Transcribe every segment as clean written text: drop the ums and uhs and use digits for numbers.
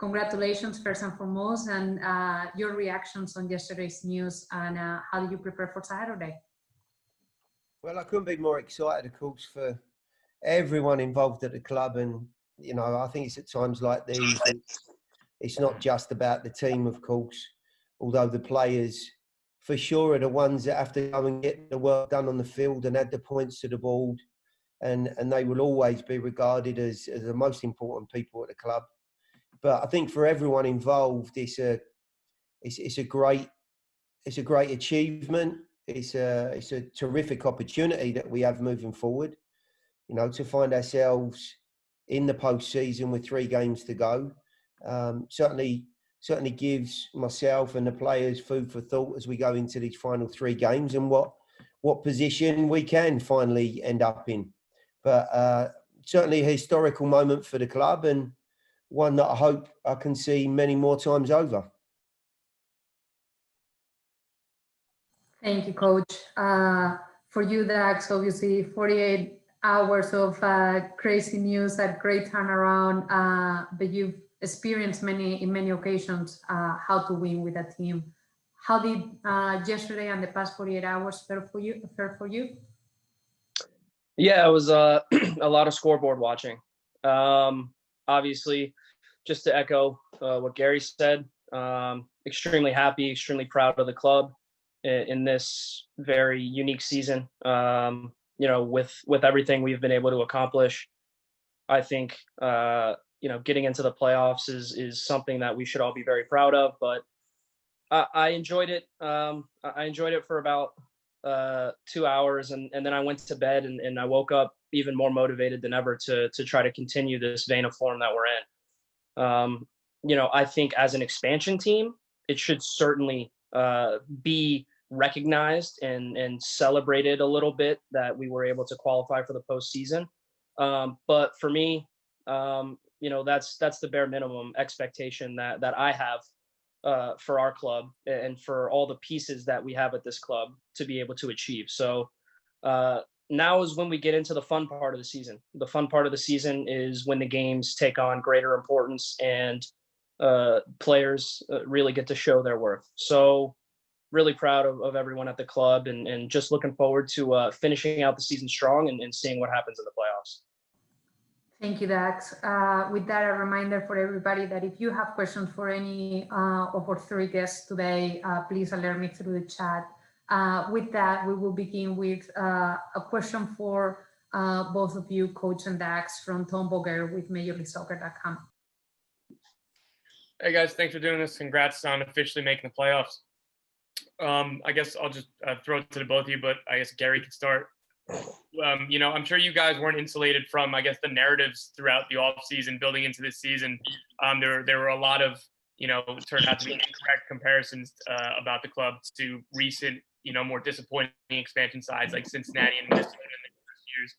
Congratulations, first and foremost, and your reactions on yesterday's news, and how do you prepare for Saturday? Well, I couldn't be more excited, of course, for everyone involved at the club. And, you know, I think it's at times like these, it's not just about the team, of course, although the players for sure are the ones that have to go and get the work done on the field and add the points to the board. And they will always be regarded as the most important people at the club. But I think for everyone involved, it's a great achievement. It's a terrific opportunity that we have moving forward. You know, to find ourselves in the postseason with 3 games to go, certainly gives myself and the players food for thought as we go into these final 3 games and what position we can finally end up in. But certainly a historical moment for the club, and one that I hope I can see many more times over. Thank you, Coach. For you, Dax, obviously 48 hours of crazy news, a great turnaround, but you've experienced in many occasions how to win with a team. How did yesterday and the past 48 hours fare for you? Yeah, it was a lot of scoreboard watching. Obviously, just to echo what Gary said, extremely happy, extremely proud of the club in this very unique season. You know, with everything we've been able to accomplish, I think you know, getting into the playoffs is something that we should all be very proud of. But I enjoyed it. I enjoyed it for about 2 hours, and then I went to bed, and I woke up even more motivated than ever to try to continue this vein of form that we're in. You know, I think as an expansion team, it should certainly be recognized and celebrated a little bit that we were able to qualify for the postseason. But for me, you know, that's the bare minimum expectation that I have for our club and for all the pieces that we have at this club to be able to achieve. So now is when we get into the fun part of the season. The fun part of the season is when the games take on greater importance and players really get to show their worth. So really proud of everyone at the club, and just looking forward to finishing out the season strong and seeing what happens in the playoffs. Thank you, Dax. With that, a reminder for everybody that if you have questions for any of our 3 guests today, please alert me through the chat. With that, we will begin with a question for both of you, Coach and Dax, from Tom Boger with MajorLeagueSoccer.com. Hey guys, thanks for doing this. Congrats on officially making the playoffs. I guess I'll just throw it to the both of you, but I guess Gary could start. You know, I'm sure you guys weren't insulated from, I guess, the narratives throughout the offseason building into this season. There were a lot of, you know, turned out to be incorrect comparisons about the club to recent, you know, more disappointing expansion sides like Cincinnati and Minnesota in the first years.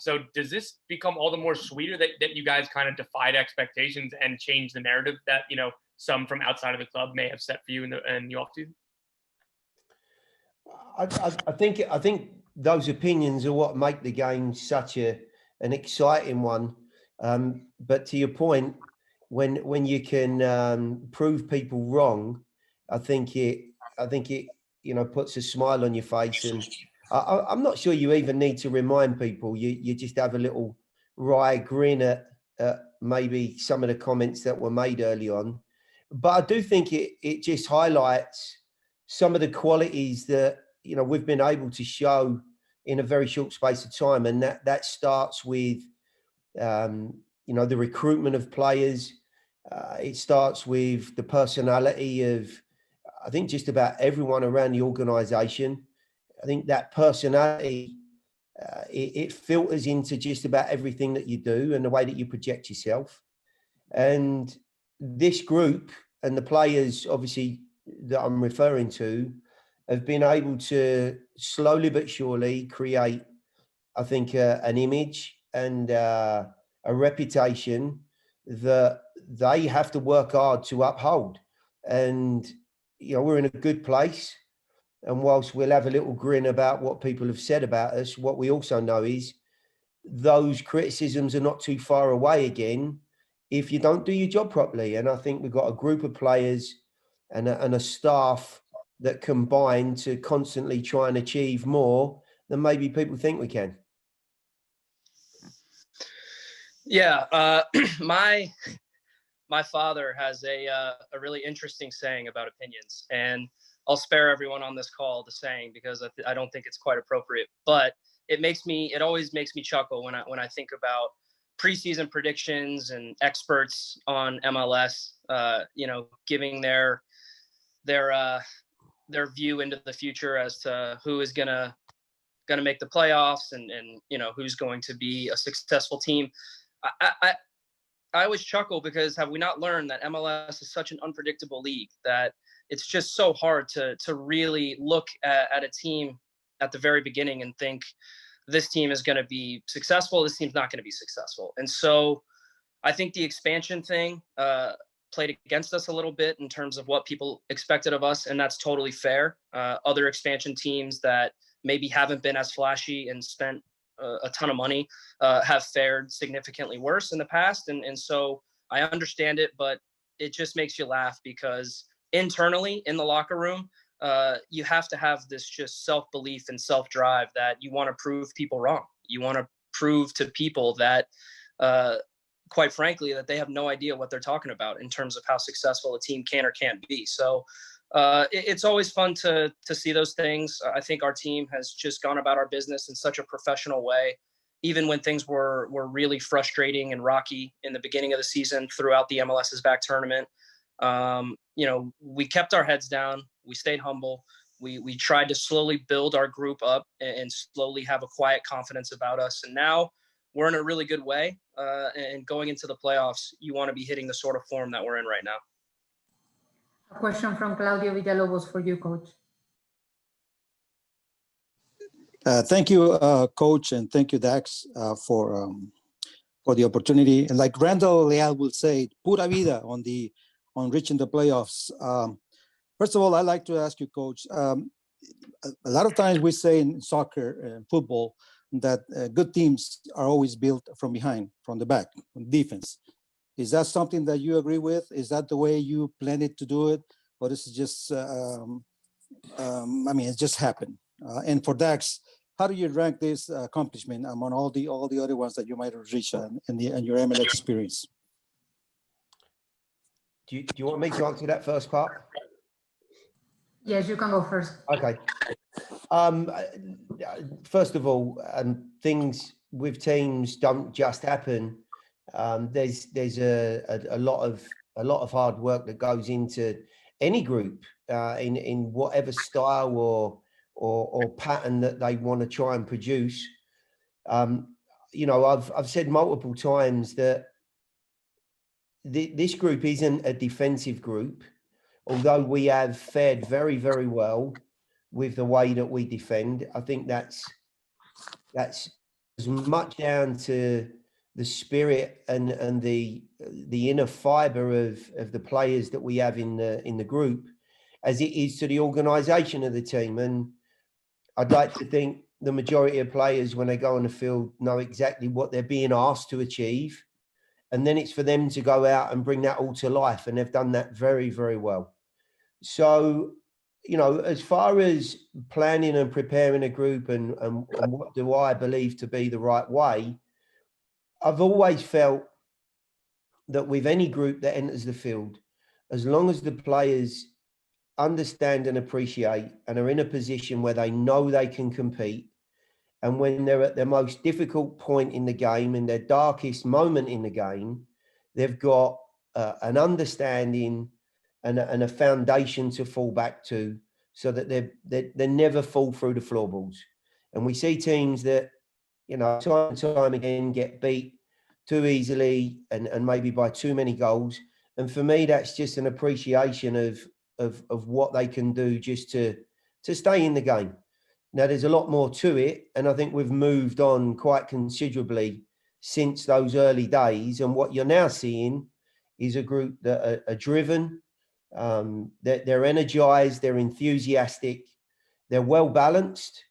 So does this become all the more sweeter that you guys kind of defied expectations and changed the narrative that, you know, some from outside of the club may have set for you in the offseason? I think those opinions are what make the game such an exciting one. But to your point, when you can prove people wrong, I think it you know, puts a smile on your face. And I'm not sure you even need to remind people. You just have a little wry grin at maybe some of the comments that were made early on. But I do think it just highlights some of the qualities that, you know, we've been able to show in a very short space of time. And that starts with, you know, the recruitment of players. It starts with the personality of, I think, just about everyone around the organisation. I think that personality, it filters into just about everything that you do and the way that you project yourself. And this group and the players, obviously, that I'm referring to, have been able to slowly but surely create, I think, an image and a reputation that they have to work hard to uphold. And, you know, we're in a good place. And whilst we'll have a little grin about what people have said about us, what we also know is those criticisms are not too far away again if you don't do your job properly. And I think we've got a group of players and a staff that combine to constantly try and achieve more than maybe people think we can. Yeah, my father has a really interesting saying about opinions, and I'll spare everyone on this call the saying because I don't think it's quite appropriate. But it always makes me chuckle when I think about preseason predictions and experts on MLS, giving their view into the future as to who is gonna make the playoffs and who's going to be a successful team. I always chuckle because have we not learned that MLS is such an unpredictable league that it's just so hard to really look at a team at the very beginning and think this team is going to be successful, this team's not going to be successful. And so I think the expansion thing played against us a little bit in terms of what people expected of us, and that's totally fair. Other expansion teams that maybe haven't been as flashy and spent a ton of money have fared significantly worse in the past. And so I understand it, but it just makes you laugh because internally in the locker room, you have to have this just self-belief and self-drive that you want to prove people wrong. You want to prove to people that, quite frankly, that they have no idea what they're talking about in terms of how successful a team can or can't be. So it's always fun to see those things. I think our team has just gone about our business in such a professional way, even when things were really frustrating and rocky in the beginning of the season throughout the MLS's back tournament. We kept our heads down. We stayed humble. We tried to slowly build our group up and slowly have a quiet confidence about us. And now we're in a really good way. And going into the playoffs, you want to be hitting the sort of form that we're in right now. A question from Claudio Villalobos for you, Coach. Thank you, Coach, and thank you, Dax, for the opportunity. And like Randall Leal will say, pura vida on reaching the playoffs. First of all, I'd like to ask you, Coach, a lot of times we say in soccer and football that good teams are always built from behind, from the back, from defense. Is that something that you agree with? Is that the way you planned to do it? Or is it just, it just happened? And for Dax, how do you rank this accomplishment among all the other ones that you might have reached in your MLS experience? Do you want me to answer that first part? Yes, you can go first. Okay. First of all, things with teams don't just happen. There's a lot of hard work that goes into any group in whatever style or pattern that they want to try and produce. I've said multiple times that this group isn't a defensive group, although we have fared very, very well with the way that we defend. I think that's as much down to the spirit and the inner fiber of the players that we have in the group as it is to the organisation of the team. And I'd like to think the majority of players, when they go on the field, know exactly what they're being asked to achieve. And then it's for them to go out and bring that all to life. And they've done that very, very well. So, as far as planning and preparing a group and what do I believe to be the right way, I've always felt that with any group that enters the field, as long as the players understand and appreciate and are in a position where they know they can compete, and when they're at their most difficult point in the game, in their darkest moment in the game, they've got an understanding and a foundation to fall back to, so that they never fall through the floorboards. And we see teams that, time and time again get beat too easily and maybe by too many goals. And for me, that's just an appreciation of what they can do just to stay in the game. Now, there's a lot more to it, and I think we've moved on quite considerably since those early days. And what you're now seeing is a group that are driven, they're energized, they're enthusiastic, they're well balanced,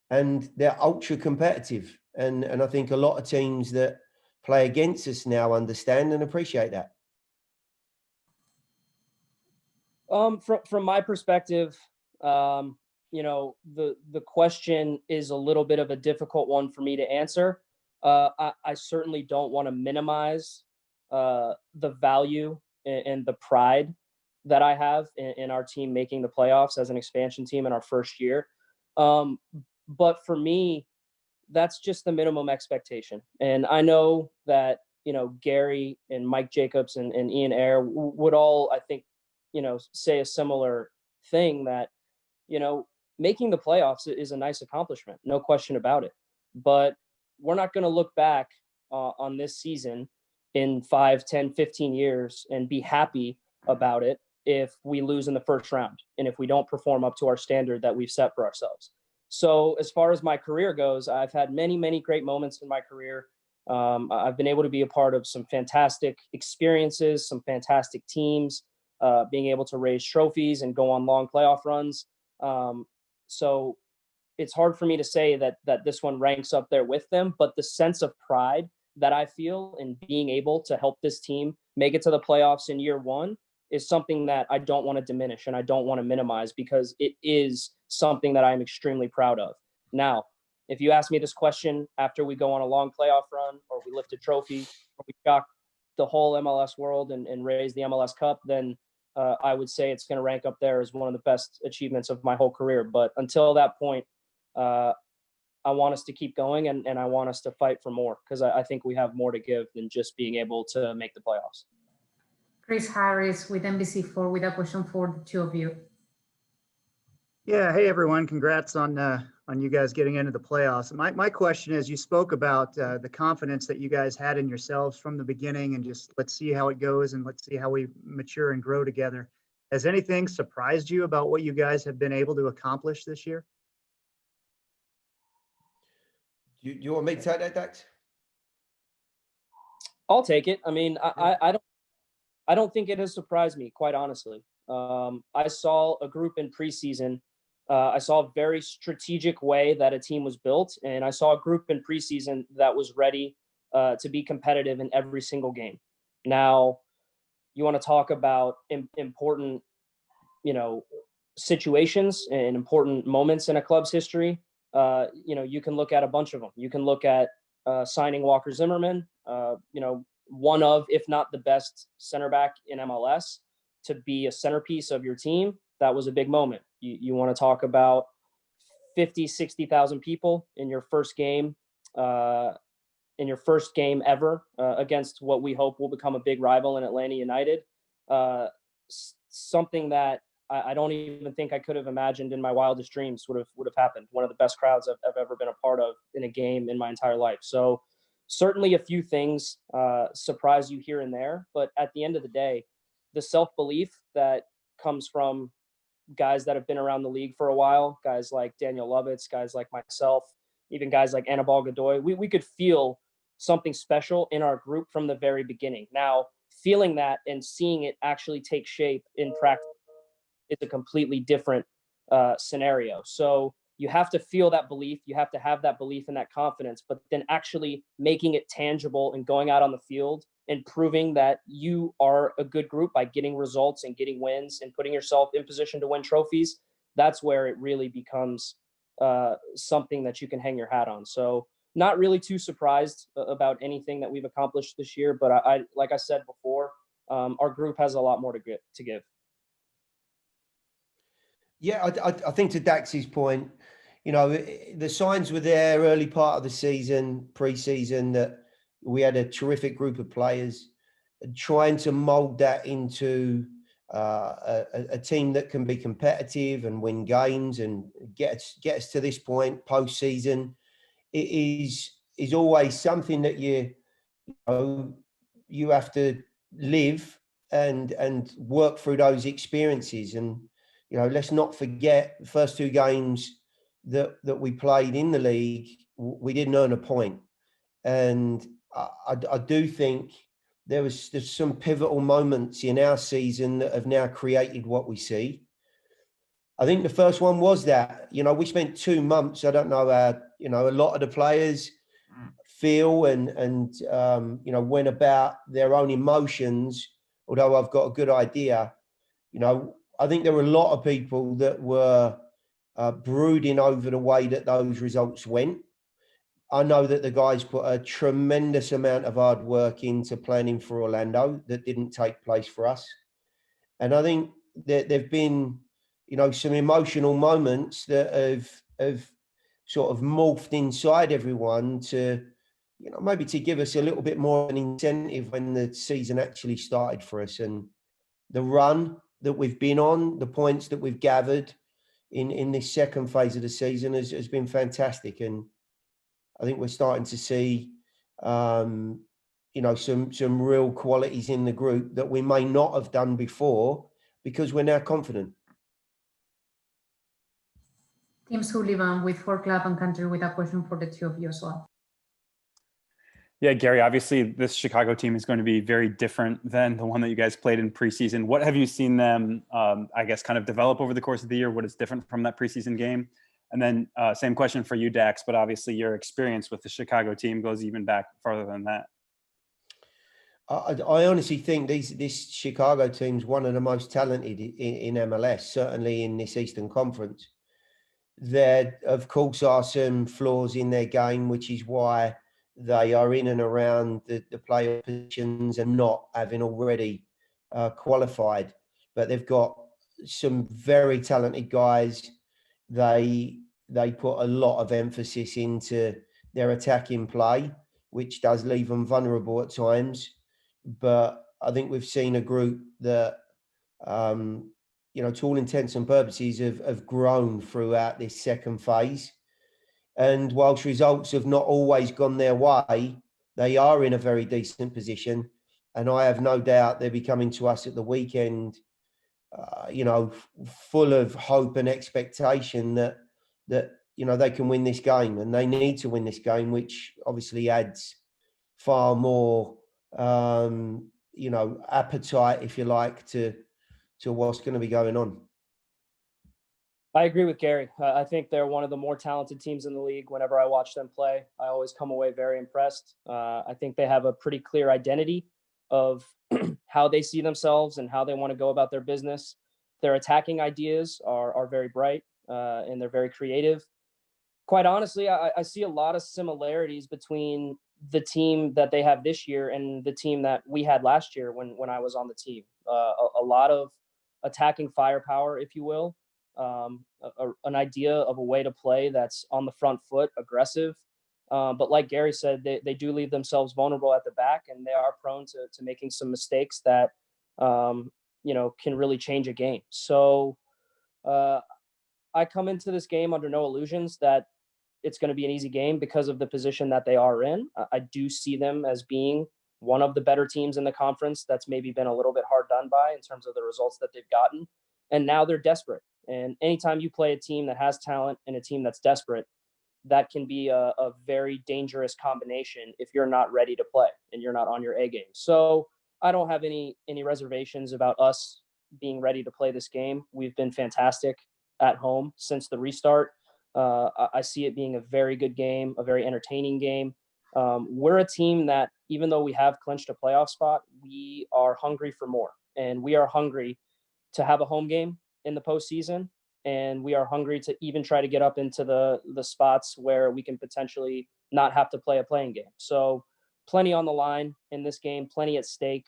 and they're ultra competitive. And I think a lot of teams that play against us now understand and appreciate that. From my perspective, the question is a little bit of a difficult one for me to answer. I certainly don't want to minimize the value and the pride that I have in our team making the playoffs as an expansion team in our first year. But for me, that's just the minimum expectation. And I know that, Gary and Mike Jacobs and Ian Ayre would all, I think, say a similar thing that, making the playoffs is a nice accomplishment, no question about it. But we're not going to look back on this season in 5, 10, 15 years and be happy about it if we lose in the first round and if we don't perform up to our standard that we've set for ourselves. So as far as my career goes, I've had many, many great moments in my career. I've been able to be a part of some fantastic experiences, some fantastic teams, being able to raise trophies and go on long playoff runs. So it's hard for me to say that this one ranks up there with them, but the sense of pride that I feel in being able to help this team make it to the playoffs in year one is something that I don't want to diminish and I don't want to minimize, because it is something that I'm extremely proud of. Now, if you ask me this question after we go on a long playoff run, or we lift a trophy, or we shock the whole MLS world and raise the MLS Cup, then I would say it's going to rank up there as one of the best achievements of my whole career. But until that point, I want us to keep going and I want us to fight for more, because I think we have more to give than just being able to make the playoffs. Chris Harris with NBC4 with a question for the two of you. Yeah, hey everyone, congrats on you guys getting into the playoffs. My question is, you spoke about the confidence that you guys had in yourselves from the beginning, and just let's see how it goes and let's see how we mature and grow together. Has anything surprised you about what you guys have been able to accomplish this year? You want me to take that, Dax? I'll take it. I mean, I don't think it has surprised me, quite honestly. I saw a group in preseason. I saw a very strategic way that a team was built, and I saw a group in preseason that was ready to be competitive in every single game. Now, you want to talk about important, situations and important moments in a club's history. You can look at a bunch of them. You can look at signing Walker Zimmerman, one of, if not the best center back in MLS, to be a centerpiece of your team. That was a big moment. You want to talk about 50, 60,000 people in your first game, ever against what we hope will become a big rival in Atlanta United. Something that I don't even think I could have imagined in my wildest dreams would have happened. One of the best crowds I've ever been a part of in a game in my entire life. So certainly a few things surprise you here and there, but at the end of the day, the self-belief that comes from guys that have been around the league for a while, guys like Daniel Lovitz, guys like myself, even guys like Anibal Godoy, we could feel something special in our group from the very beginning. Now, feeling that and seeing it actually take shape in practice is a completely different scenario. So you have to feel that belief. You have to have that belief and that confidence, but then actually making it tangible and going out on the field and proving that you are a good group by getting results and getting wins and putting yourself in position to win trophies. That's where it really becomes something that you can hang your hat on. So not really too surprised about anything that we've accomplished this year, but I like I said before, our group has a lot more to give. Yeah, I think to Dax's point, the signs were there early part of the season, pre-season, that we had a terrific group of players, trying to mold that into a team that can be competitive and win games and get us to this point post-season. It is always something that you have to live and work through those experiences. And let's not forget the first two games that we played in the league, we didn't earn a point. And I do think there's some pivotal moments in our season that have now created what we see. I think the first one was that, we spent 2 months, I don't know, a lot of the players feel and went about their own emotions, although I've got a good idea, I think there were a lot of people that were brooding over the way that those results went. I know that the guys put a tremendous amount of hard work into planning for Orlando that didn't take place for us. And I think that there've been, some emotional moments that have sort of morphed inside everyone to, maybe to give us a little bit more of an incentive when the season actually started for us. And the run that we've been on, the points that we've gathered in this second phase of the season has been fantastic. And I think we're starting to see, some real qualities in the group that we may not have done before because we're now confident. Tim Sullivan with For Club and Country with a question for the two of you as well. Yeah, Gary, obviously this Chicago team is going to be very different than the one that you guys played in preseason. What have you seen them, kind of develop over the course of the year? What is different from that preseason game? And then same question for you, Dax, but obviously your experience with the Chicago team goes even back farther than that. I honestly think this Chicago team's one of the most talented in MLS, certainly in this Eastern Conference. There, of course, are some flaws in their game, which is why they are in and around the playoff positions and not having already qualified. But they've got some very talented guys. They put a lot of emphasis into their attacking play, which does leave them vulnerable at times. But I think we've seen a group that, to all intents and purposes, have grown throughout this second phase. And whilst results have not always gone their way, they are in a very decent position. And I have no doubt they'll be coming to us at the weekend, full of hope and expectation that they can win this game, and they need to win this game, which obviously adds far more, appetite, if you like, to what's going to be going on. I agree with Gary. I think they're one of the more talented teams in the league. Whenever I watch them play, I always come away very impressed. I think they have a pretty clear identity of how they see themselves and how they want to go about their business. Their attacking ideas are very bright and they're very creative. Quite honestly, I see a lot of similarities between the team that they have this year and the team that we had last year when I was on the team. A lot of attacking firepower, if you will. An idea of a way to play that's on the front foot, aggressive. But like Gary said, they do leave themselves vulnerable at the back, and they are prone to making some mistakes that, can really change a game. So I come into this game under no illusions that it's going to be an easy game because of the position that they are in. I do see them as being one of the better teams in the conference that's maybe been a little bit hard done by in terms of the results that they've gotten. And now they're desperate. And anytime you play a team that has talent and a team that's desperate, that can be a very dangerous combination if you're not ready to play and you're not on your A game. So I don't have any reservations about us being ready to play this game. We've been fantastic at home since the restart. I see it being a very good game, a very entertaining game. We're a team that, even though we have clinched a playoff spot, we are hungry for more. And we are hungry to have a home game in the postseason. And we are hungry to even try to get up into the spots where we can potentially not have to play a playing game. So plenty on the line in this game, plenty at stake.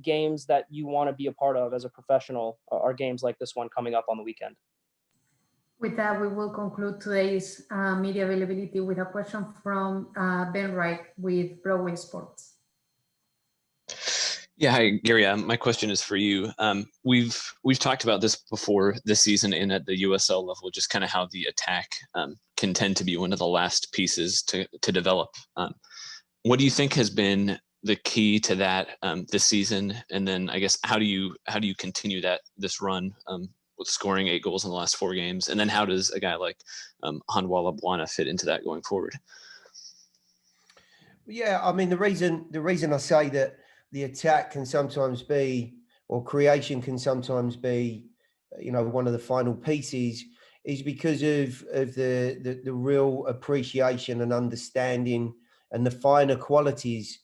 Games that you want to be a part of as a professional are games like this one coming up on the weekend. With that, we will conclude today's media availability with a question from Ben Wright with Broadway Sports. Yeah, hi, Gary. My question is for you. We've talked about this before this season and at the USL level, just kind of how the attack can tend to be one of the last pieces to develop. What do you think has been the key to that this season? And then I guess how do you continue this run with scoring 8 goals in the last 4 games? And then how does a guy like Hanwala Bwana fit into that going forward? Yeah, I mean, the reason I say that the attack can sometimes be, or creation can sometimes be, one of the final pieces, is because of the real appreciation and understanding and the finer qualities,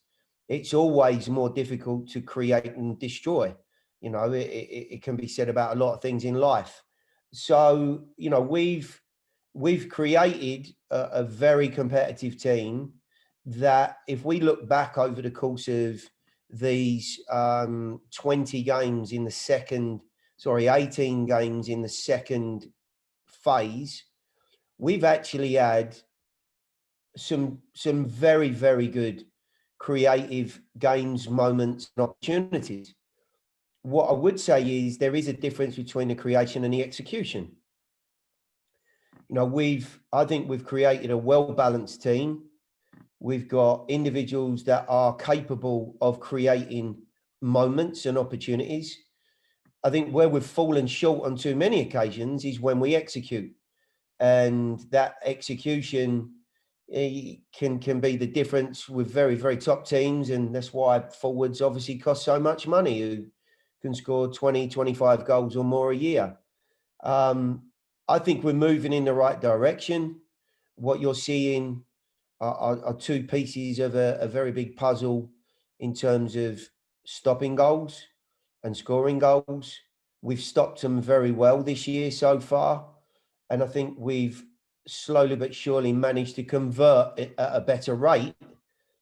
it's always more difficult to create and destroy. You know, it can be said about a lot of things in life. So, you know, we've created a very competitive team that, if we look back over the course of these 20 games in the second, 18 games in the second phase, we've actually had some very, very good creative games, moments, and opportunities. What I would say is there is a difference between the creation and the execution. You know, I think we've created a well-balanced team. We've got individuals that are capable of creating moments and opportunities. I think where we've fallen short on too many occasions is when we execute, and that execution can be the difference with very, very top teams. And that's why forwards obviously cost so much money, who can score 20, 25 goals or more a year. I think we're moving in the right direction. What you're seeing are two pieces of a very big puzzle in terms of stopping goals and scoring goals. We've stopped them very well this year so far. And I think we've slowly but surely managed to convert at a better rate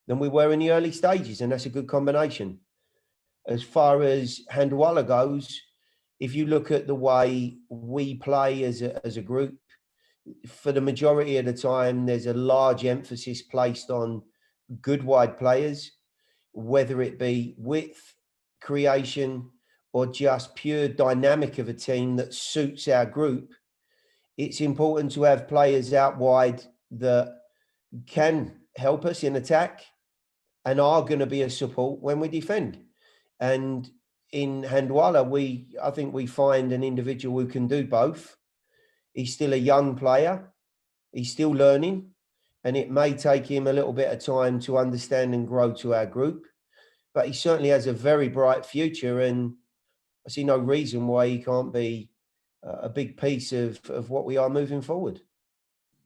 than we were in the early stages. And that's a good combination. As far as Handwalla goes, if you look at the way we play as a group, for the majority of the time, there's a large emphasis placed on good wide players, whether it be width, creation, or just pure dynamic of a team that suits our group. It's important to have players out wide that can help us in attack and are going to be a support when we defend. And in Handwalla, I think we find an individual who can do both. He's still a young player. He's still learning, and it may take him a little bit of time to understand and grow to our group, but he certainly has a very bright future, and I see no reason why he can't be a big piece of what we are moving forward.